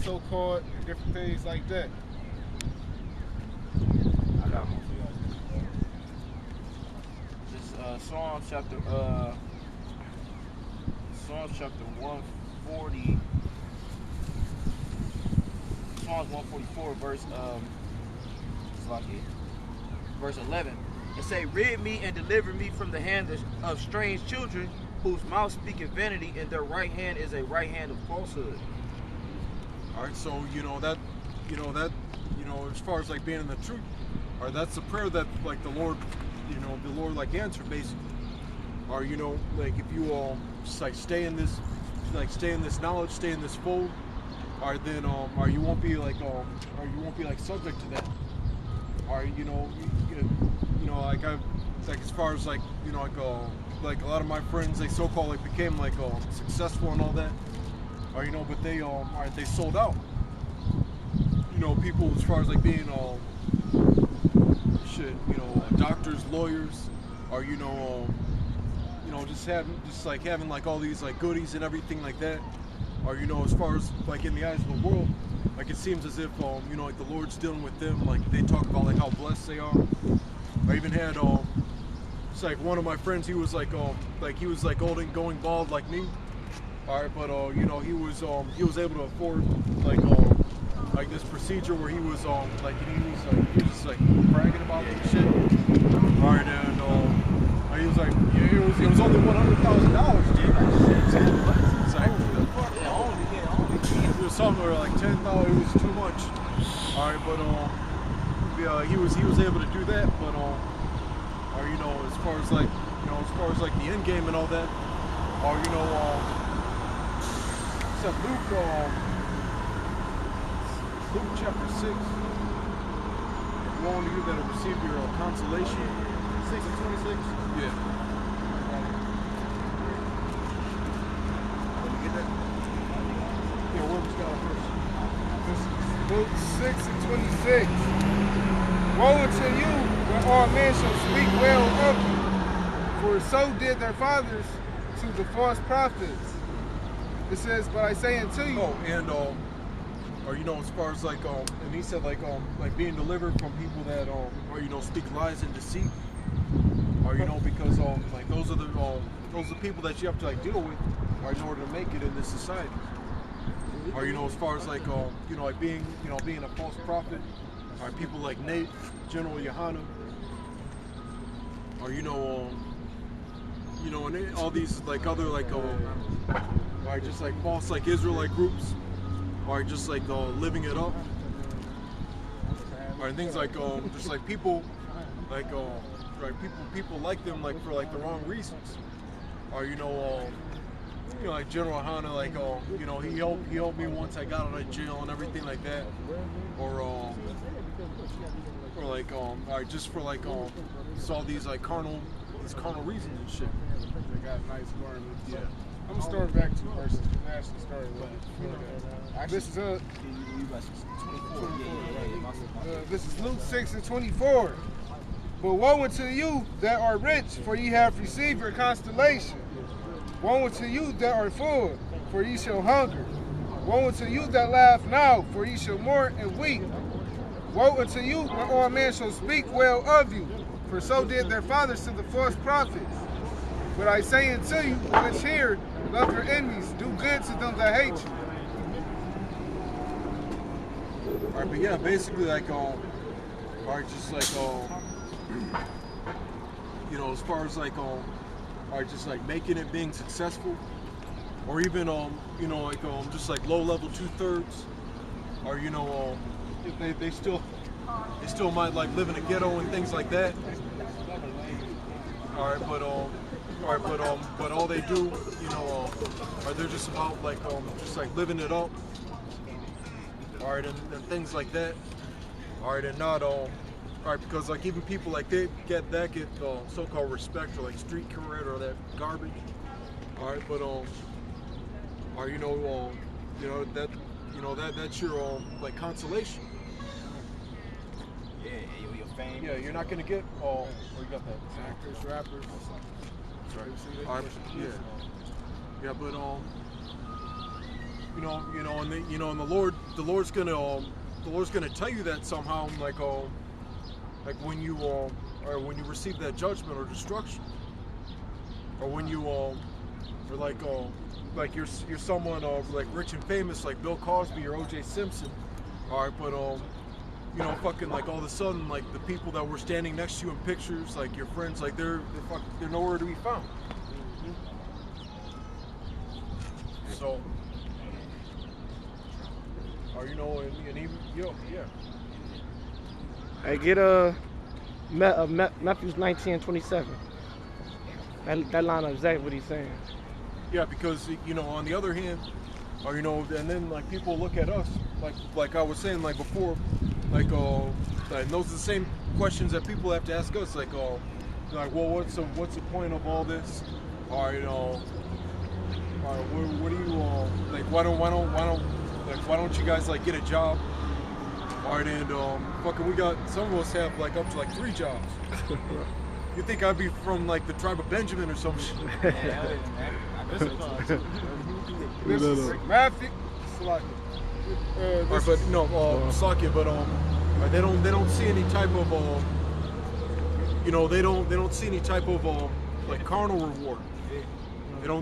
so-called, and different things like that. I got one for y'all. This Psalms chapter 140. Psalms 144, verse 11. It say, "Rid me and deliver me from the hand of strange children, whose mouth speaketh vanity, and their right hand is a right hand of falsehood." All right, so as far as like being in the truth, or that's the prayer that like the Lord like answered basically. Or like if you all just like stay in this knowledge, stay in this fold, or then or you won't be like subject to that. Or like as far as like like a lot of my friends, they so-called like became like successful and all that. Or but they sold out. People as far as like being doctors, lawyers, or just having like all these like goodies and everything like that. Or as far as like in the eyes of the world, like it seems as if like the Lord's dealing with them. Like they talk about like how blessed they are. I even had it's like one of my friends. He was like going bald like me. All right, but he was able to afford like this procedure where he was he was just like bragging about it and shit. All right, and he was like, it was only $100,000. It's like it was something where like $10,000, it was too much. All right, but he was able to do that, but as far as like the end game and all that, or except Luke chapter 6. If you want to hear that and receive your consolation. 6 and 26? Yeah. Let me get that. Yeah, where was God first? Luke 6 and 26. Woe unto you when all men shall speak well of you, for so did their fathers to the false prophets. It says, but I say unto you. Oh, and or as far as like and he said like being delivered from people that or speak lies and deceit, or because like those are the people that you have to like deal with, or in order to make it in this society. Or as far as like like being a false prophet, or people like Nate, General Yohana, or and all these like other like or just like false like Israelite groups, or just like living it up, or things like just like people like people like them like for like the wrong reasons, or like General Hanna, like he helped me once I got out of jail and everything like that, or like or just for like saw these like carnal reasons and shit. They got nice garments. Yeah. I'm gonna start back 2 verses. Actually started with this is this is Luke 6 and 24. But woe unto you that are rich, for ye have received your constellation. Woe unto you that are full, for ye shall hunger. Woe unto you that laugh now, for ye shall mourn and weep. Woe unto you when all men shall speak well of you, for so did their fathers to the false prophets. But I say unto you, which hear, love your enemies, do good to them that hate you. All right, but yeah, basically like or just like as far as like or just like making it, being successful, or even just like low level 2/3, or they still might like live in a ghetto and things like that. All right, but all they do, are they're just about like just like living it up. All right, and things like that. All right, and not all right, because like even people like they get so-called respect or like street cred or that garbage. All right, but that's your like consolation. Yeah, your fame. Yeah, you're not gonna get where you got that? Actors, rappers. That's right. Yeah, but and the Lord's gonna tell you that somehow, like when you or when you receive that judgment or destruction, or when you or like you're someone like rich and famous like Bill Cosby or O.J. Simpson, all right, but fucking like all of a sudden like the people that were standing next to you in pictures, like your friends, like they're nowhere to be found. So, or and even yeah. Hey, get Matthew 19:27. That line up exactly what he's saying. Yeah, because on the other hand, or and then like people look at us like I was saying like before, like and those are the same questions that people have to ask us, like well, what's the point of all this? Or what do you like? Why don't you guys like get a job? All right, and fucking we got some of us have like up to like 3 jobs. You think I'd be from like the tribe of Benjamin or some shit? This is Matthew. But no, Slakia, but they don't see any type of they don't see any type of like carnal reward.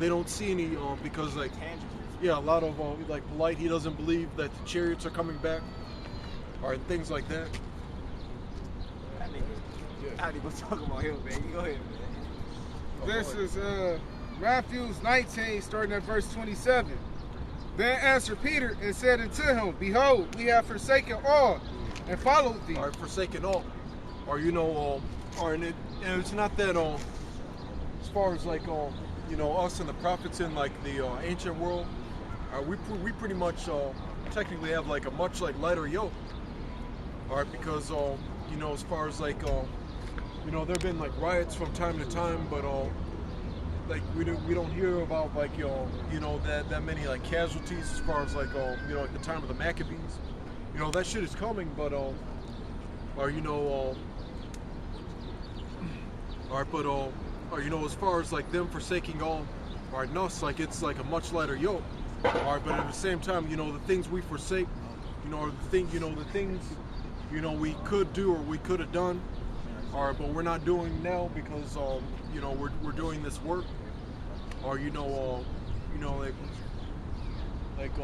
They don't see any because like a lot of like Light, he doesn't believe that the chariots are coming back or things like that. I need to talk about him, man. You go ahead, man. This is Matthew 19, starting at verse 27. Then answered Peter and said unto him, Behold, we have forsaken all and followed thee. Or forsaken all, or and it's not that as far as like us and the prophets in like the ancient world, we pretty much technically have like a much like lighter yoke. All right, because as far as like there've been like riots from time to time, but like we don't hear about like that many like casualties as far as like at the time of the Maccabees. That shit is coming, but all right, but as far as like them forsaking all, and us, like it's like a much lighter yoke. All right, but at the same time, the things we forsake, are the things we could do or we could have done, all right, but we're not doing now because we're doing this work, or like a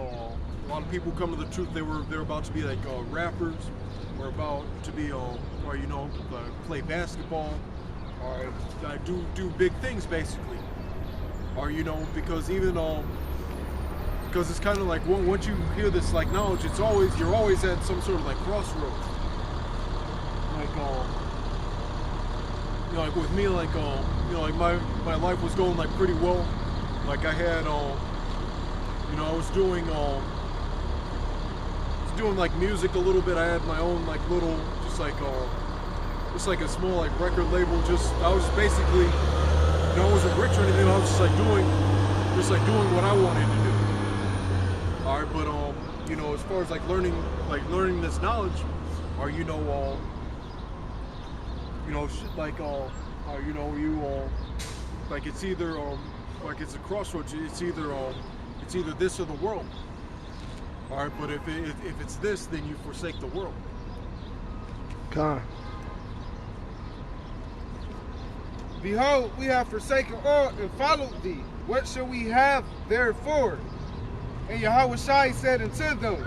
lot of people come to the truth. They're about to be like rappers, or about to be play basketball, or do big things basically, or because even because it's kind of like once you hear this like knowledge, you're always at some sort of like crossroads. Like with me, like like my life was going like pretty well. Like I had I was doing like music a little bit. I had my own like little just like a small like record label. I was basically I wasn't rich or anything. I was just like doing what I wanted to do. All right, but as far as like learning this knowledge, or shit like like it's either like it's a crossroads. It's either this or the world. All right, but if it's this, then you forsake the world. God. Behold, we have forsaken all and followed thee. What shall we have therefore? And Yahushua said unto them,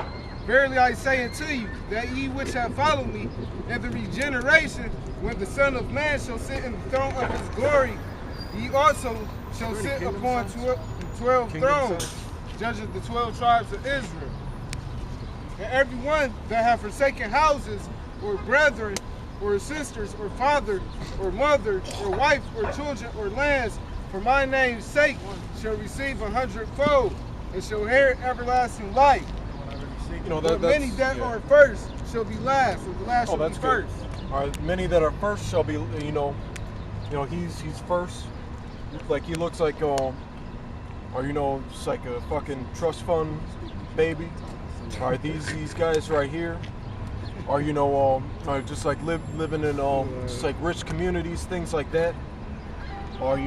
Verily I say unto you, that ye which have followed me in the regeneration, when the Son of Man shall sit in the throne of his glory, ye also shall sit upon 12 thrones, judging the 12 tribes of Israel. And everyone that have forsaken houses, or brethren, or sisters, or father, or mother, or wife, or children, or lands, for my name's sake, shall receive 100-fold, and shall inherit everlasting life. But many that are first shall be last, and the last shall be first. All right, many that are first shall be, he's first. Like he looks like, or just like a fucking trust fund baby. All right, these guys right here are, just like living in just like rich communities, things like that. Or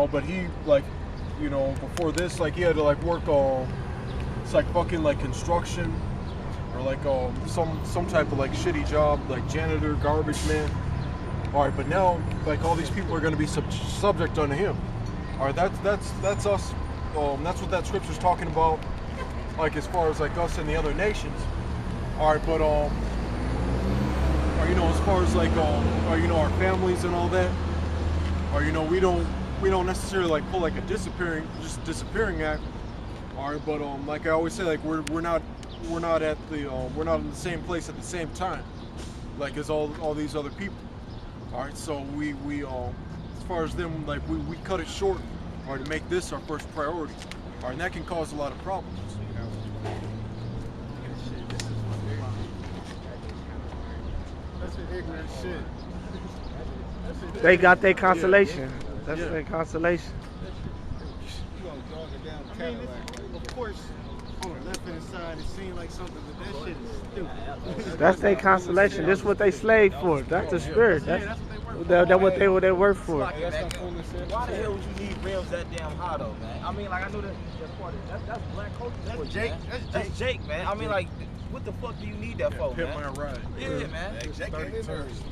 but he like you know, before this, like he had to like work it's like fucking like construction or like some type of like shitty job, like janitor, garbage man. All right, but now like all these people are going to be subject unto him. All right, that's us. That's what that scripture's talking about. Like as far as like us and the other nations. All right, but or you know, as far as like or you know, our families and all that. Or you know, we don't necessarily like pull like a disappearing act. All right, but like I always say, like we're not in the same place at the same time, like as all these other people. All right, so we as far as them, like we cut it short, or to make this our first priority. All right, and that can cause a lot of problems. That's an ignorant shit. They got their consolation. That's their consolation. You gonna dog it down I mean, Cadillac. of course, on the left hand side, it seems like something, but that shit is stupid. That's their consolation. This is what they slave for. That's the spirit. That's what they work for. Why the hell would you need rims that damn high though, man? I mean, like I know that's part of that's black culture. That's Jake. Man. That's Jake, man. I mean, like, what the fuck do you need that for, Hit man? my ride. Yeah, man.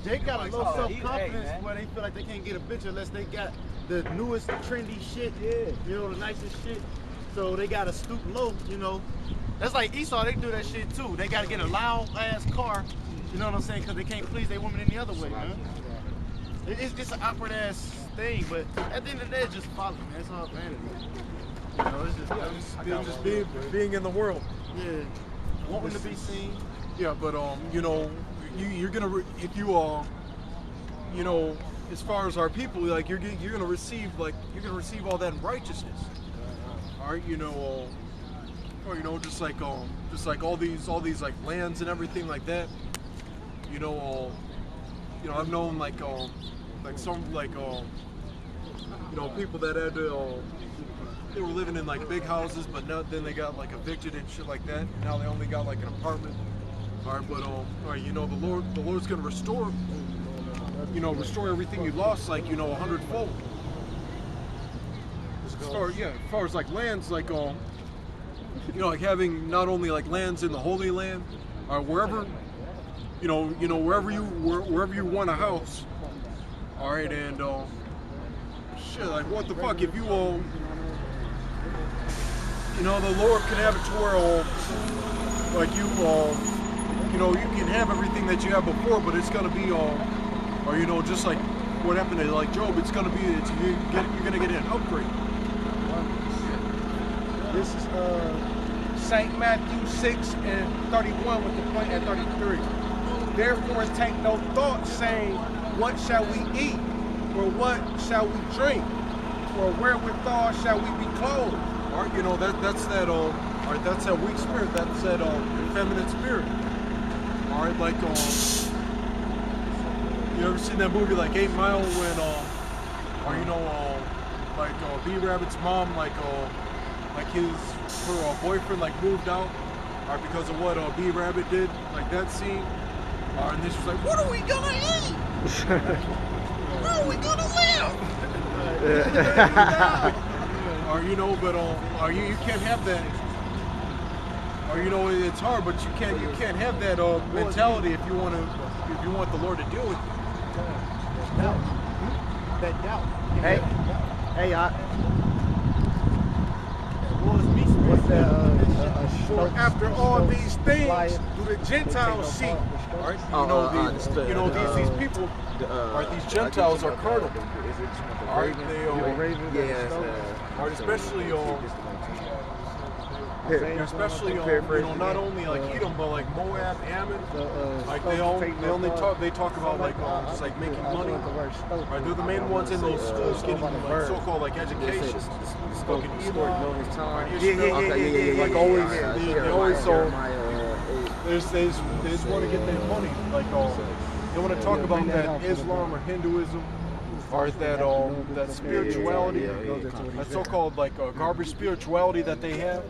Jake got a low Oh, self-confidence hey, where they feel like they can't get a bitch unless they got the newest trendy shit. You know, the nicest shit. So they gotta stoop low, you know. That's like Esau, they do that shit too. They gotta get a loud ass car, you know what I'm saying? Because they can't please their woman any other way, man. It's an awkward ass thing, but at the end of the day, it's just follow, man. It's all vanity. You know, it's just Being in the world. yeah, wanting to be seen. Yeah, but you know, you're gonna if you you know, as far as our people, like you're gonna receive all that in righteousness. All right, you know, or you know, just like all these like lands and everything like that. You know, I've known like some you know, people that had to they were living in like big houses, but now then they got like evicted and shit like that. Now they only got like an apartment. All right, but all right, you know, the Lord's gonna restore everything you lost, like, you know, 100-fold. As far as like lands, like you know, like having not only like lands in the Holy Land, or wherever, wherever you want a house. All right, and shit, like what the fuck if you you know, the Lord can have it to where like you know, you can have everything that you have before, but it's gonna be or you know, just like what happened to like Job, it's gonna be you're gonna get an upgrade. This is St. Matthew 6:31 with the point at 33. Therefore take no thought, saying, what shall we eat? Or what shall we drink? Or wherewithal shall we be clothed? All right, you know, that's that weak spirit, that's that effeminate spirit. All right, like you ever seen that movie like 8 Mile when or you know like B-Rabbit's mom like her boyfriend like moved out because of what B-Rabbit did, like that scene. And then she's like, what are we gonna eat? Where are we gonna live? Or you know, but you can't have that. Or you know, it's hard, but you can't have that mentality if you want the Lord to deal with you. That doubt. Hey, What's that? For after all these things do the Gentiles seek. All right, you know these people, these Gentiles are carnal. All right, they especially you know, not only like Edom, but like Moab, Ammon. Like they talk about like just like making money. Right, they're the main ones in those schools getting like so-called like education. Fucking evil. Like always, they always they just want to get their money. Like they want to talk about that Islam or Hinduism. Or that spirituality, that so-called like garbage spirituality that they have.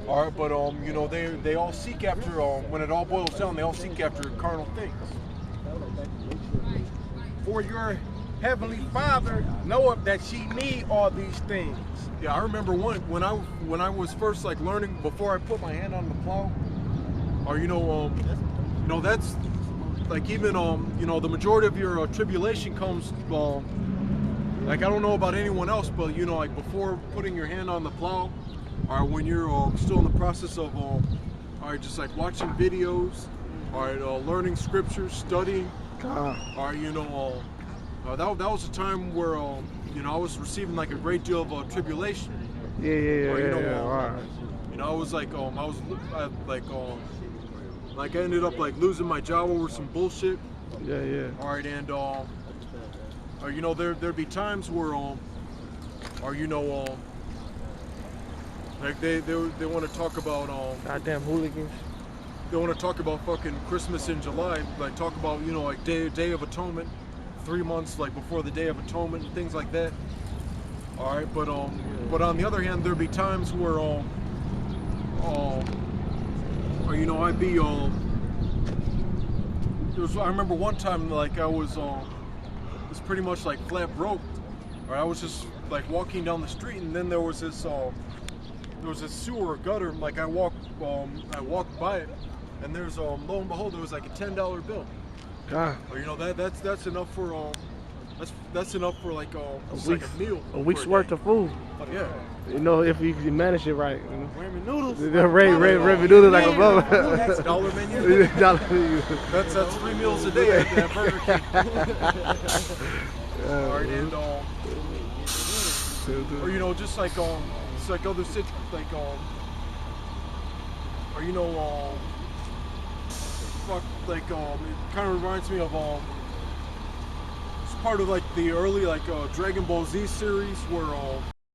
All right, but you know, they all seek after when it all boils down, they all seek after carnal things. For your Heavenly Father knoweth that she need all these things. Yeah, I remember when I was first like learning before I put my hand on the plow, or that's like even the majority of your tribulation comes like I don't know about anyone else, but like before putting your hand on the plow, or when you're still in the process of just like watching videos, learning scriptures, studying, that was a time where I was receiving like a great deal of tribulation. Yeah. I was like I ended up like losing my job over some bullshit. Yeah. All right, and there'd be times where like they want to talk about Goddamn hooligans. they want to talk about fucking Christmas in July, like talk about like Day of Atonement, 3 months like before the Day of Atonement and things like that. All right, but on the other hand, there'd be times where I'd be I remember one time like I was pretty much like flat broke, or I was just like walking down the street, and then there was this sewer or gutter. Like I walked by it, and there's lo and behold, there was like a $10 bill. God. Or that's enough for that's enough for like like a meal. A week's for worth day. of food. Yeah. If you can manage it right. Ramen noodles. Ramen noodles like a bubble. That's a $1 menu. Dollar. That's 3 meals a day at Burger King. Alright, and or just like it's like other situations, like it kind of reminds me of it's part of like the early like Dragon Ball Z series where